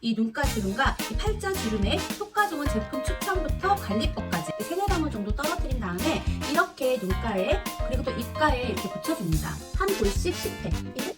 이 눈가 주름과 이 팔자 주름의 효과 좋은 제품 추천부터 관리법까지 3-4번 정도 떨어뜨린 다음에 이렇게 눈가에 그리고 또 입가에 이렇게 붙여줍니다. 한 볼씩 10회.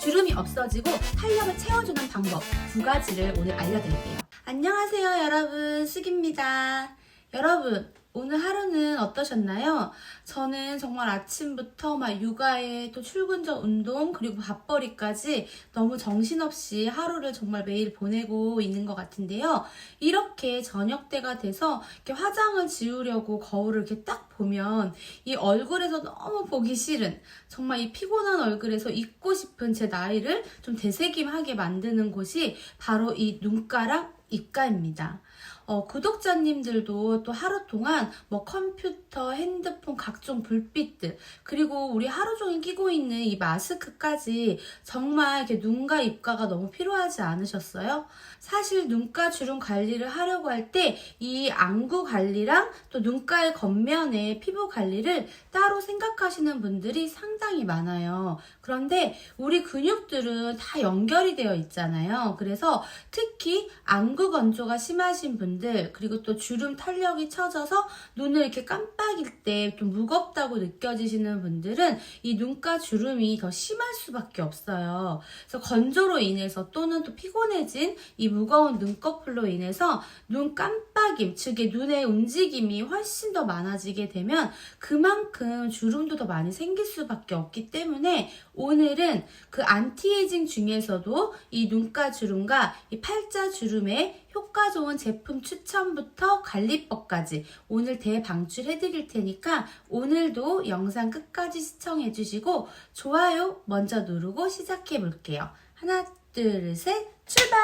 주름이 없어지고 탄력을 채워주는 방법 2가지를 오늘 알려드릴게요. 안녕하세요 여러분, 쑥입니다. 여러분, 오늘 하루는 어떠셨나요? 저는 정말 아침부터 막 육아에 또 출근 전 운동 그리고 밥벌이까지 너무 정신없이 하루를 정말 매일 보내고 있는 것 같은데요. 이렇게 저녁 때가 돼서 이렇게 화장을 지우려고 거울을 이렇게 딱 보면 이 얼굴에서 너무 보기 싫은, 정말 이 피곤한 얼굴에서 잊고 싶은 제 나이를 좀 되새김하게 만드는 곳이 바로 이 눈가랑 입가입니다. 구독자님들도 또 하루 동안 뭐 컴퓨터, 핸드폰, 각종 불빛들, 그리고 우리 하루 종일 끼고 있는 이 마스크까지 정말 이렇게 눈과 입가가 너무 필요하지 않으셨어요? 사실 눈가 주름 관리를 하려고 할 때 이 안구 관리랑 또 눈가의 겉면의 피부 관리를 따로 생각하시는 분들이 상당히 많아요. 그런데 우리 근육들은 다 연결이 되어 있잖아요. 그래서 특히 안구 건조가 심하신 분들, 그리고 또 주름 탄력이 처져서 눈을 이렇게 깜빡일 때 좀 무겁다고 느껴지시는 분들은 이 눈가 주름이 더 심할 수밖에 없어요. 그래서 건조로 인해서 또는 또 피곤해진 이 무거운 눈꺼풀로 인해서 눈 깜빡임, 즉 눈의 움직임이 훨씬 더 많아지게 되면 그만큼 주름도 더 많이 생길 수밖에 없기 때문에 오늘은 그 안티에이징 중에서도 이 눈가 주름과 이 팔자 주름의 효과 좋은 제품 추천부터 관리법까지 오늘 대방출해 드릴 테니까 오늘도 영상 끝까지 시청해 주시고 좋아요 먼저 누르고 시작해 볼게요. 하나, 둘, 셋, 출발!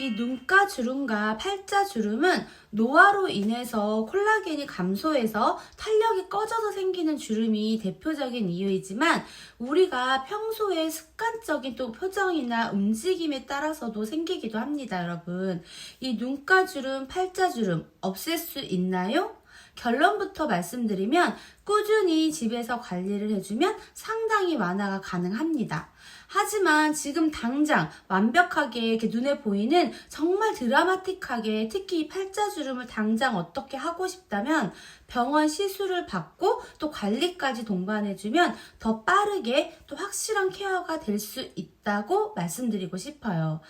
이 눈가 주름과 팔자 주름은 노화로 인해서 콜라겐이 감소해서 탄력이 꺼져서 생기는 주름이 대표적인 이유이지만 우리가 평소에 습관적인 또 표정이나 움직임에 따라서도 생기기도 합니다, 여러분. 이 눈가 주름, 팔자 주름 없앨 수 있나요? 결론부터 말씀드리면 꾸준히 집에서 관리를 해주면 상당히 완화가 가능합니다. 하지만 지금 당장 완벽하게 이렇게 눈에 보이는 정말 드라마틱하게 특히 이 팔자주름을 당장 어떻게 하고 싶다면 병원 시술을 받고 또 관리까지 동반해주면 더 빠르게 또 확실한 케어가 될 수 있다고 말씀드리고 싶어요.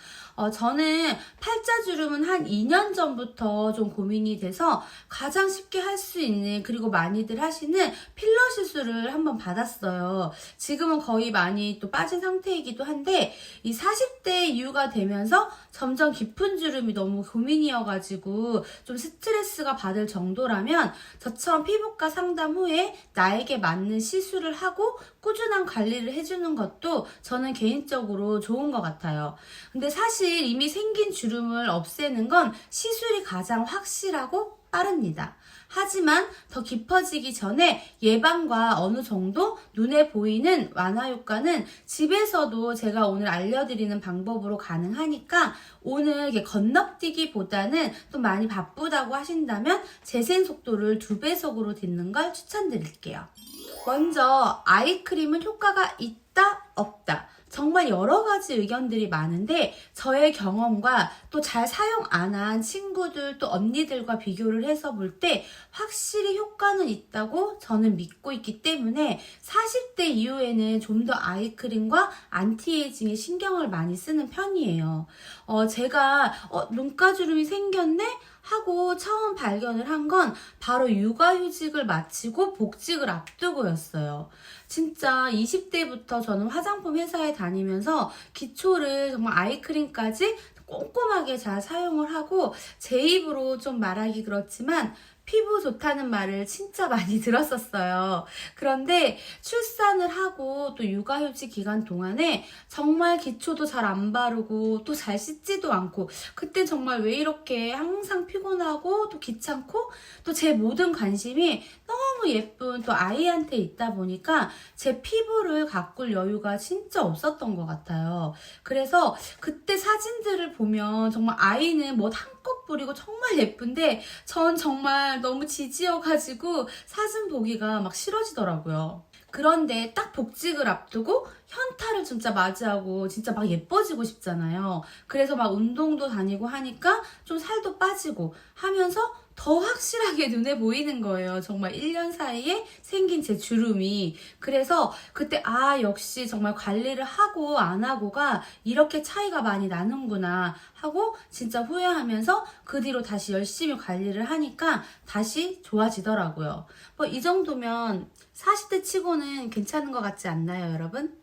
저는 팔자주름은 한 2년 전부터 좀 고민이 돼서 가장 쉽게 할 수 있는, 그리고 많이들 하시는 필러 시술을 한번 받았어요. 지금은 거의 많이 또 빠진 상태이기도 한데 이 40대 이후가 되면서 점점 깊은 주름이 너무 고민이어가지고 좀 스트레스가 받을 정도라면 저처럼 피부과 상담 후에 나에게 맞는 시술을 하고 꾸준한 관리를 해주는 것도 저는 개인적으로 좋은 것 같아요. 근데 사실 이미 생긴 주름을 없애는 건 시술이 가장 확실하고 빠릅니다. 하지만 더 깊어지기 전에 예방과 어느 정도 눈에 보이는 완화 효과는 집에서도 제가 오늘 알려드리는 방법으로 가능하니까 오늘 건너뛰기보다는 또 많이 바쁘다고 하신다면 재생 속도를 2배속으로 듣는 걸 추천드릴게요. 먼저 아이크림은 효과가 있다, 없다. 정말 여러 가지 의견들이 많은데 저의 경험과 또 잘 사용 안 한 친구들 또 언니들과 비교를 해서 볼 때 확실히 효과는 있다고 저는 믿고 있기 때문에 40대 이후에는 좀 더 아이크림과 안티에이징에 신경을 많이 쓰는 편이에요. 제가 눈가주름이 생겼네? 하고 처음 발견을 한 건 바로 육아휴직을 마치고 복직을 앞두고였어요. 진짜 20대부터 저는 화장품 회사에 다니면서 기초를 정말 아이크림까지 꼼꼼하게 잘 사용을 하고 제 입으로 좀 말하기 그렇지만 피부 좋다는 말을 진짜 많이 들었었어요. 그런데 출산을 하고 또 육아휴직 기간 동안에 정말 기초도 잘 안 바르고 또 잘 씻지도 않고 그때 정말 왜 이렇게 항상 피곤하고 또 귀찮고 또 제 모든 관심이 너무 예쁜 또 아이한테 있다 보니까 제 피부를 가꿀 여유가 진짜 없었던 것 같아요. 그래서 그때 사진들을 보면 정말 아이는 뭐 한껏 부리고 정말 예쁜데 전 정말 너무 지지여가지고 사진 보기가 막 싫어지더라고요. 그런데 딱 복직을 앞두고 현타를 진짜 맞이하고 진짜 막 예뻐지고 싶잖아요. 그래서 막 운동도 다니고 하니까 좀 살도 빠지고 하면서 더 확실하게 눈에 보이는 거예요. 정말 1년 사이에 생긴 제 주름이. 그래서 그때 역시 정말 관리를 하고 안 하고가 이렇게 차이가 많이 나는구나 하고 진짜 후회하면서 그 뒤로 다시 열심히 관리를 하니까 다시 좋아지더라고요. 뭐 이 정도면 40대 치고는 괜찮은 것 같지 않나요, 여러분?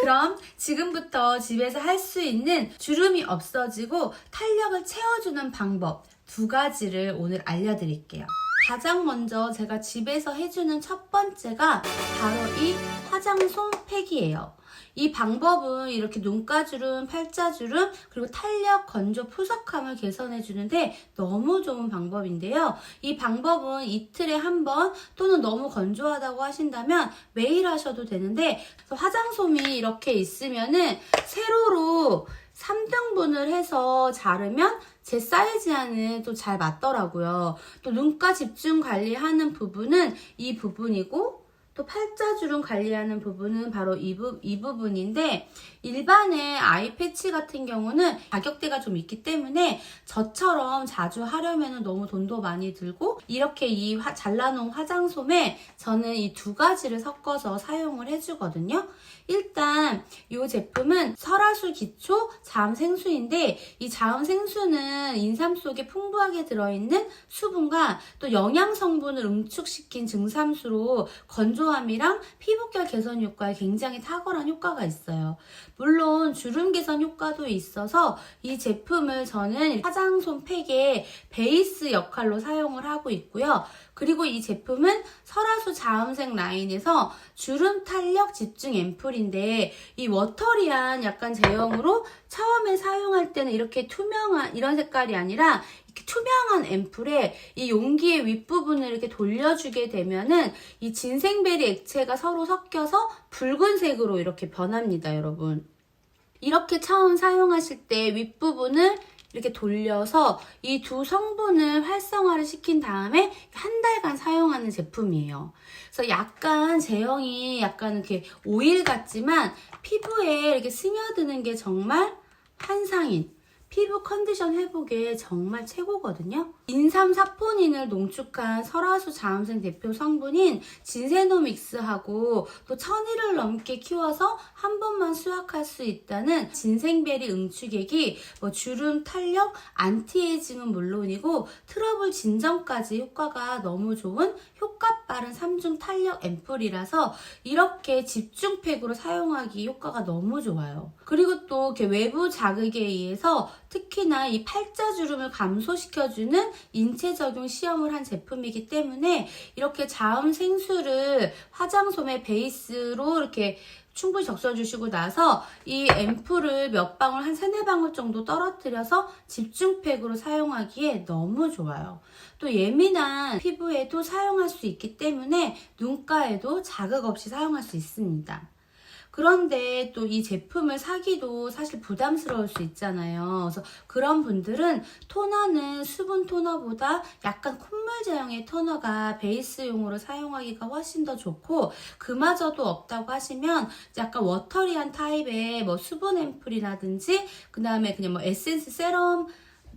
그럼 지금부터 집에서 할 수 있는 주름이 없어지고 탄력을 채워주는 방법 2가지를 오늘 알려드릴게요. 가장 먼저 제가 집에서 해주는 첫 번째가 바로 이 화장솜 팩이에요. 이 방법은 이렇게 눈가주름, 팔자주름, 그리고 탄력, 건조, 푸석함을 개선해주는데 너무 좋은 방법인데요. 이 방법은 이틀에 한 번 또는 너무 건조하다고 하신다면 매일 하셔도 되는데 화장솜이 이렇게 있으면은 세로로 3등분을 해서 자르면 제 사이즈와는 또 잘 맞더라고요. 또 눈가 집중 관리하는 부분은 이 부분이고 또 팔자주름 관리하는 부분은 바로 이 부분인데 일반의 아이 패치 같은 경우는 가격대가 좀 있기 때문에 저처럼 자주 하려면 너무 돈도 많이 들고 이렇게 이 잘라놓은 화장솜에 저는 이 2가지를 섞어서 사용을 해주거든요. 일단 이 제품은 설화수 기초 자음생수인데 이 자음생수는 인삼 속에 풍부하게 들어있는 수분과 또 영양 성분을 응축시킨 증산수로 건조함이랑 피부결 개선 효과에 굉장히 탁월한 효과가 있어요. 물론 주름 개선 효과도 있어서 이 제품을 저는 화장솜 팩의 베이스 역할로 사용을 하고 있고요. 그리고 이 제품은 설화수 자음색 라인에서 주름 탄력 집중 앰플인데 이 워터리한 약간 제형으로 처음에 사용할 때는 이렇게 투명한 이런 색깔이 아니라 이렇게 투명한 앰플에 이 용기의 윗부분을 이렇게 돌려주게 되면은 이 진생베리 액체가 서로 섞여서 붉은색으로 이렇게 변합니다, 여러분. 이렇게 처음 사용하실 때 윗부분을 이렇게 돌려서 이 2 성분을 활성화를 시킨 다음에 한 달간 사용하는 제품이에요. 그래서 약간 제형이 약간 이렇게 오일 같지만 피부에 이렇게 스며드는 게 정말 환상인 피부 컨디션 회복에 정말 최고거든요. 인삼 사포닌을 농축한 설화수 자음생 대표 성분인 진세노믹스하고 또 1000일을 넘게 키워서 한 번만 수확할 수 있다는 진생베리 응축액이 주름 탄력, 안티에이징은 물론이고 트러블 진정까지 효과가 너무 좋은 효과 빠른 3중 탄력 앰플이라서 이렇게 집중팩으로 사용하기 효과가 너무 좋아요. 그리고 또 이렇게 외부 자극에 의해서 특히나 이 팔자주름을 감소시켜주는 인체 적용 시험을 한 제품이기 때문에 이렇게 자음 생수를 화장솜의 베이스로 이렇게 충분히 적셔주시고 나서 이 앰플을 몇 방울 한 3-4방울 정도 떨어뜨려서 집중팩으로 사용하기에 너무 좋아요. 또 예민한 피부에도 사용할 수 있기 때문에 눈가에도 자극 없이 사용할 수 있습니다. 그런데 또 이 제품을 사기도 사실 부담스러울 수 있잖아요. 그래서 그런 분들은 토너는 수분 토너보다 약간 콧물 제형의 토너가 베이스용으로 사용하기가 훨씬 더 좋고 그마저도 없다고 하시면 약간 워터리한 타입의 수분 앰플이라든지 그 다음에 그냥 에센스 세럼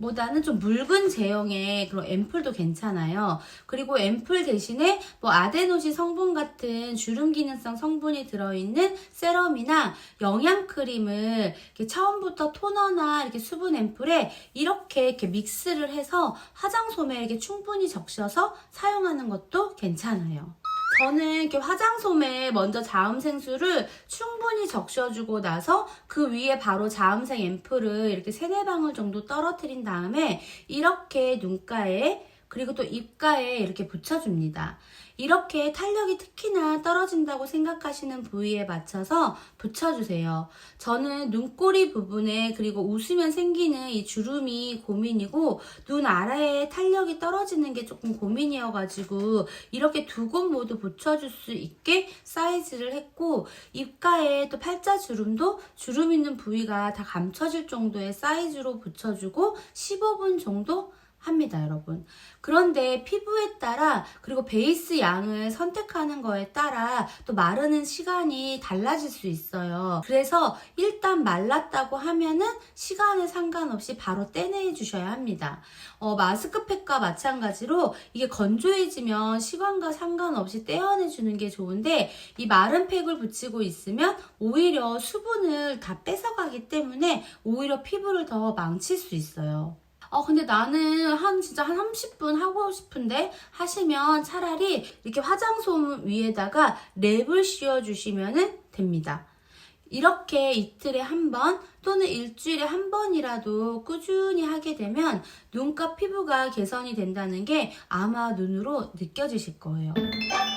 보다는 좀 묽은 제형의 그런 앰플도 괜찮아요. 그리고 앰플 대신에 아데노신 성분 같은 주름 기능성 성분이 들어있는 세럼이나 영양크림을 이렇게 처음부터 토너나 이렇게 수분 앰플에 이렇게 믹스를 해서 화장솜에 이렇게 충분히 적셔서 사용하는 것도 괜찮아요. 저는 이렇게 화장솜에 먼저 자음생수를 충분히 적셔주고 나서 그 위에 바로 자음생 앰플을 이렇게 3-4방울 정도 떨어뜨린 다음에 이렇게 눈가에 그리고 또 입가에 이렇게 붙여줍니다. 이렇게 탄력이 특히나 떨어진다고 생각하시는 부위에 맞춰서 붙여주세요. 저는 눈꼬리 부분에 그리고 웃으면 생기는 이 주름이 고민이고 눈 아래에 탄력이 떨어지는 게 조금 고민이어가지고 이렇게 2곳 모두 붙여줄 수 있게 사이즈를 했고 입가에 또 팔자주름도 주름 있는 부위가 다 감춰질 정도의 사이즈로 붙여주고 15분 정도 합니다, 여러분. 그런데 피부에 따라 그리고 베이스 양을 선택하는 거에 따라 또 마르는 시간이 달라질 수 있어요. 그래서 일단 말랐다고 하면은 시간에 상관없이 바로 떼내 주셔야 합니다. 마스크팩과 마찬가지로 이게 건조해지면 시간과 상관없이 떼어내 주는 게 좋은데 이 마른 팩을 붙이고 있으면 오히려 수분을 다 뺏어가기 때문에 오히려 피부를 더 망칠 수 있어요. 근데 나는 진짜 한 30분 하고 싶은데 하시면 차라리 이렇게 화장솜 위에다가 랩을 씌워주시면 됩니다. 이렇게 이틀에 한 번 또는 일주일에 한 번이라도 꾸준히 하게 되면 눈가 피부가 개선이 된다는 게 아마 눈으로 느껴지실 거예요.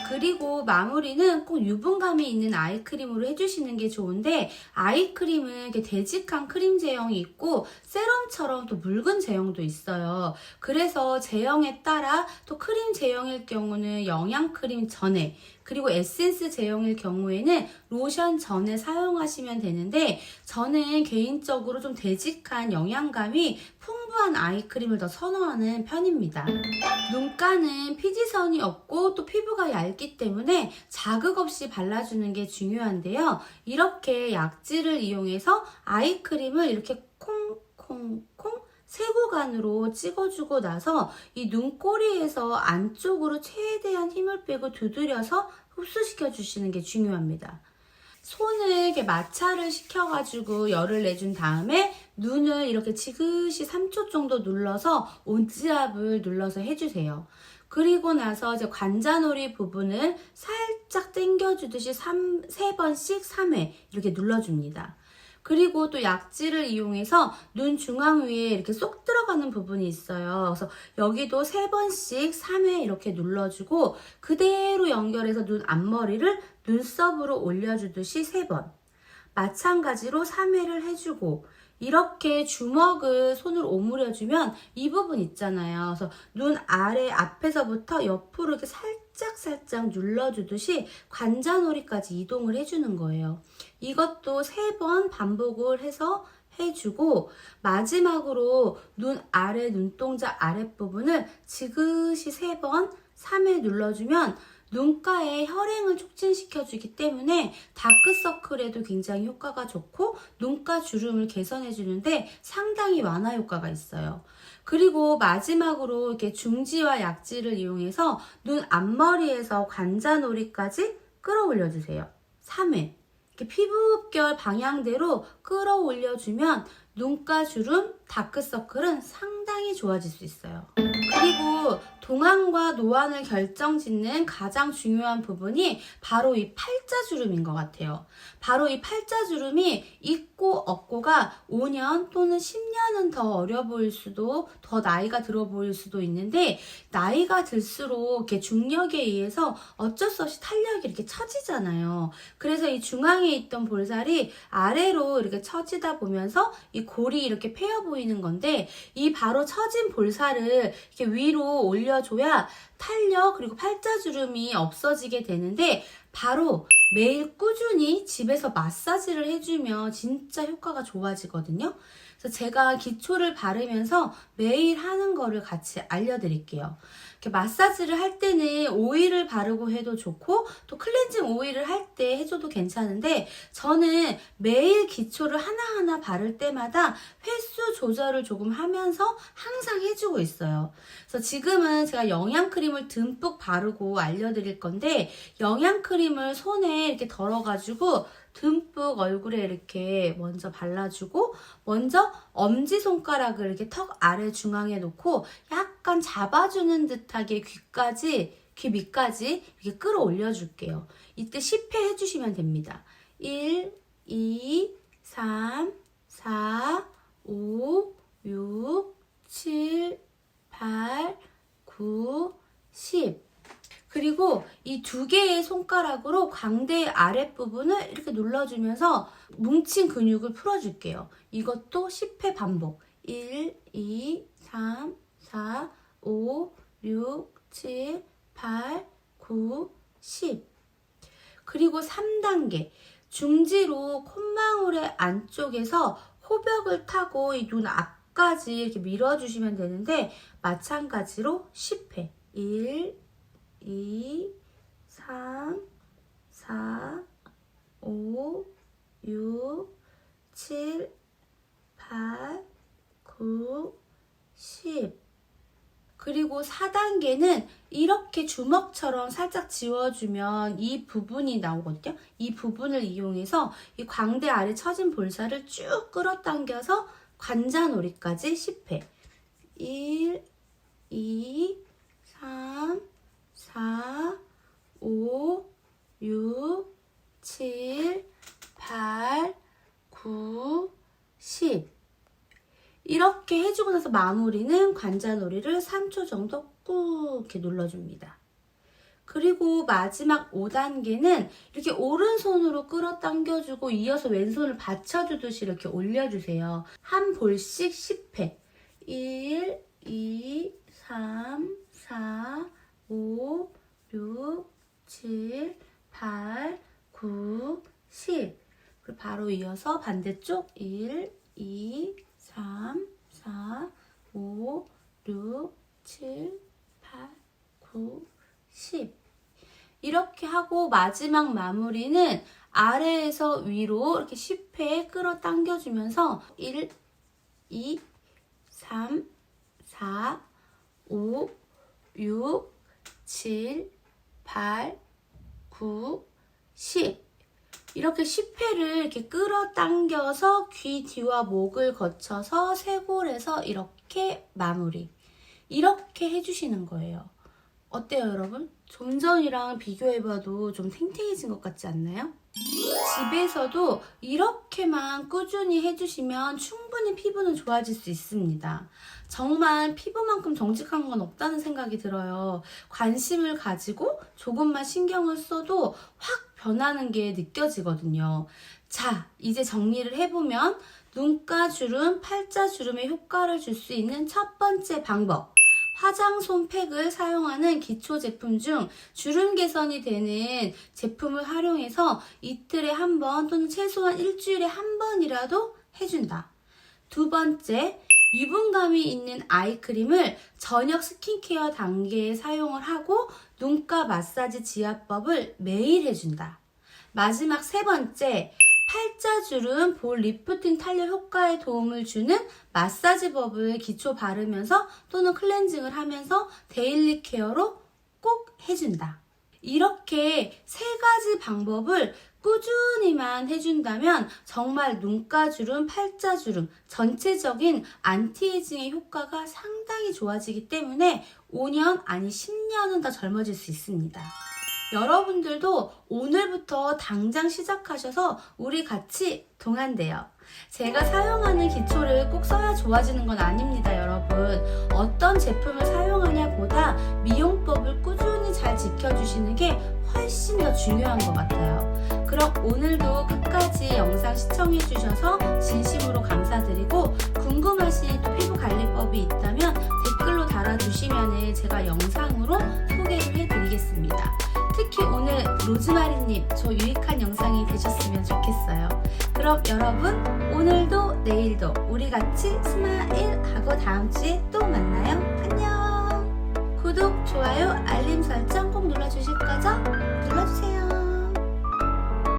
그리고 마무리는 꼭 유분감이 있는 아이크림으로 해주시는 게 좋은데 아이크림은 이렇게 되직한 크림 제형이 있고 세럼처럼 또 묽은 제형도 있어요. 그래서 제형에 따라 또 크림 제형일 경우는 영양크림 전에 그리고 에센스 제형일 경우에는 로션 전에 사용하시면 되는데 저는 개인적으로 좀 되직한 영양감이 풍부한 아이크림을 더 선호하는 편입니다. 눈가는 피지선이 없고 또 피부가 얇기 때문에 자극 없이 발라주는 게 중요한데요. 이렇게 약지를 이용해서 아이크림을 이렇게 콩콩콩 세구간으로 찍어주고 나서 이 눈꼬리에서 안쪽으로 최대한 힘을 빼고 두드려서 흡수시켜 주시는 게 중요합니다. 손을 이렇게 마찰을 시켜가지고 열을 내준 다음에 눈을 이렇게 지그시 3초 정도 눌러서 온지압을 눌러서 해주세요. 그리고 나서 이제 관자놀이 부분을 살짝 당겨주듯이 3번씩 3회 이렇게 눌러줍니다. 그리고 또 약지를 이용해서 눈 중앙 위에 이렇게 쏙 들어가는 부분이 있어요. 그래서 여기도 3번씩 3회 이렇게 눌러주고 그대로 연결해서 눈 앞머리를 눈썹으로 올려주듯이 3번. 마찬가지로 3회를 해주고 이렇게 주먹을 손으로 오므려주면 이 부분 있잖아요. 그래서 눈 아래 앞에서부터 옆으로 이렇게 살짝 눌러주듯이 관자놀이까지 이동을 해주는 거예요. 이것도 3번 반복을 해서 해주고 마지막으로 눈 아래 눈동자 아랫부분을 지그시 3번 3회 눌러주면 눈가에 혈행을 촉진시켜주기 때문에 다크서클에도 굉장히 효과가 좋고 눈가 주름을 개선해주는데 상당히 완화 효과가 있어요. 그리고 마지막으로 이렇게 중지와 약지를 이용해서 눈 앞머리에서 관자놀이까지 끌어올려주세요. 3회. 이렇게 피부결 방향대로 끌어올려주면 눈가 주름, 다크서클은 상당히 좋아질 수 있어요. 그리고 동안과 노안을 결정짓는 가장 중요한 부분이 바로 이 팔자주름인 것 같아요. 바로 이 팔자주름이 있고 없고가 5년 또는 10년은 더 어려 보일 수도 더 나이가 들어 보일 수도 있는데 나이가 들수록 이렇게 중력에 의해서 어쩔 수 없이 탄력이 이렇게 처지잖아요. 그래서 이 중앙에 있던 볼살이 아래로 이렇게 처지다 보면서 이 골이 이렇게 패여 보이는 건데 이 바로 처진 볼살을 이렇게 위로 올려줘야 탄력 그리고 팔자주름이 없어지게 되는데 바로 매일 꾸준히 집에서 마사지를 해주면 진짜 효과가 좋아지거든요. 그래서 제가 기초를 바르면서 매일 하는 거를 같이 알려드릴게요. 이렇게 마사지를 할 때는 오일을 바르고 해도 좋고 또 클렌징 오일을 할 때 해줘도 괜찮은데 저는 매일 기초를 하나하나 바를 때마다 횟수 조절을 조금 하면서 항상 해주고 있어요. 그래서 지금은 제가 영양크림을 듬뿍 바르고 알려드릴 건데 영양크림을 손에 이렇게 덜어가지고 듬뿍 얼굴에 이렇게 먼저 발라주고 먼저 엄지손가락을 이렇게 턱 아래 중앙에 놓고 약간 잡아주는 듯하게 귀 밑까지 이렇게 끌어올려 줄게요. 이때 10회 해주시면 됩니다. 1, 2, 3, 4, 5, 6, 7, 8, 9, 10 그리고 이 2개의 손가락으로 광대 아랫부분을 이렇게 눌러주면서 뭉친 근육을 풀어줄게요. 이것도 10회 반복. 1, 2, 3, 4, 5, 6, 7, 8, 9, 10. 그리고 3단계. 중지로 콧망울의 안쪽에서 호벽을 타고 이 눈 끝까지 이렇게 밀어주시면 되는데 마찬가지로 10회 1, 2, 3, 4, 5, 6, 7, 8, 9, 10. 그리고 4단계는 이렇게 주먹처럼 살짝 지워주면 이 부분이 나오거든요. 이 부분을 이용해서 이 광대 아래 처진 볼살을 쭉 끌어당겨서 관자놀이까지 10회. 1, 2, 3, 4, 5, 6, 7, 8, 9, 10. 이렇게 해주고 나서 마무리는 관자놀이를 3초 정도 꾹 이렇게 눌러줍니다. 그리고 마지막 5단계는 이렇게 오른손으로 끌어당겨주고 이어서 왼손을 받쳐주듯이 이렇게 올려주세요. 한 볼씩 10회. 1, 2, 3, 4, 5, 6, 7, 8, 9, 10. 그리고 바로 이어서 반대쪽 1, 2, 3, 4, 5, 6, 7, 8, 9, 10. 이렇게 하고 마지막 마무리는 아래에서 위로 이렇게 10회 끌어당겨주면서 1, 2, 3, 4, 5, 6, 7, 8, 9, 10. 이렇게 10회를 이렇게 끌어당겨서 귀 뒤와 목을 거쳐서 쇄골에서 이렇게 마무리. 이렇게 해주시는 거예요. 어때요, 여러분? 좀 전이랑 비교해봐도 좀 탱탱해진 것 같지 않나요? 집에서도 이렇게만 꾸준히 해주시면 충분히 피부는 좋아질 수 있습니다. 정말 피부만큼 정직한 건 없다는 생각이 들어요. 관심을 가지고 조금만 신경을 써도 확 변하는 게 느껴지거든요. 자, 이제 정리를 해보면 눈가주름, 팔자주름에 효과를 줄 수 있는 첫 번째 방법. 화장솜 팩을 사용하는 기초 제품 중 주름 개선이 되는 제품을 활용해서 이틀에 한 번 또는 최소한 일주일에 한 번이라도 해준다. 두 번째, 유분감이 있는 아이크림을 저녁 스킨케어 단계에 사용을 하고 눈가 마사지 지압법을 매일 해준다. 마지막 세 번째, 팔자주름 볼 리프팅 탄력 효과에 도움을 주는 마사지법을 기초 바르면서 또는 클렌징을 하면서 데일리 케어로 꼭 해준다. 이렇게 세 가지 방법을 꾸준히만 해준다면 정말 눈가주름, 팔자주름, 전체적인 안티에이징의 효과가 상당히 좋아지기 때문에 5년 아니 10년은 더 젊어질 수 있습니다. 여러분들도 오늘부터 당장 시작하셔서 우리 같이 동안돼요. 제가 사용하는 기초를 꼭 써야 좋아지는 건 아닙니다, 여러분. 어떤 제품을 사용하냐 보다 미용법을 꾸준히 잘 지켜주시는 게 훨씬 더 중요한 것 같아요. 그럼 오늘도 끝까지 영상 시청해주셔서 진심으로 감사드리고 궁금하신 또 피부 관리법이 있다면 댓글로 달아주시면 제가 영상으로 소개를 해드리겠습니다. 특히 오늘 로즈마리님 저 유익한 영상이 되셨으면 좋겠어요. 그럼 여러분 오늘도 내일도 우리 같이 스마일하고 다음 주에 또 만나요. 안녕. 구독, 좋아요, 알림 설정 꼭 눌러주실 거죠?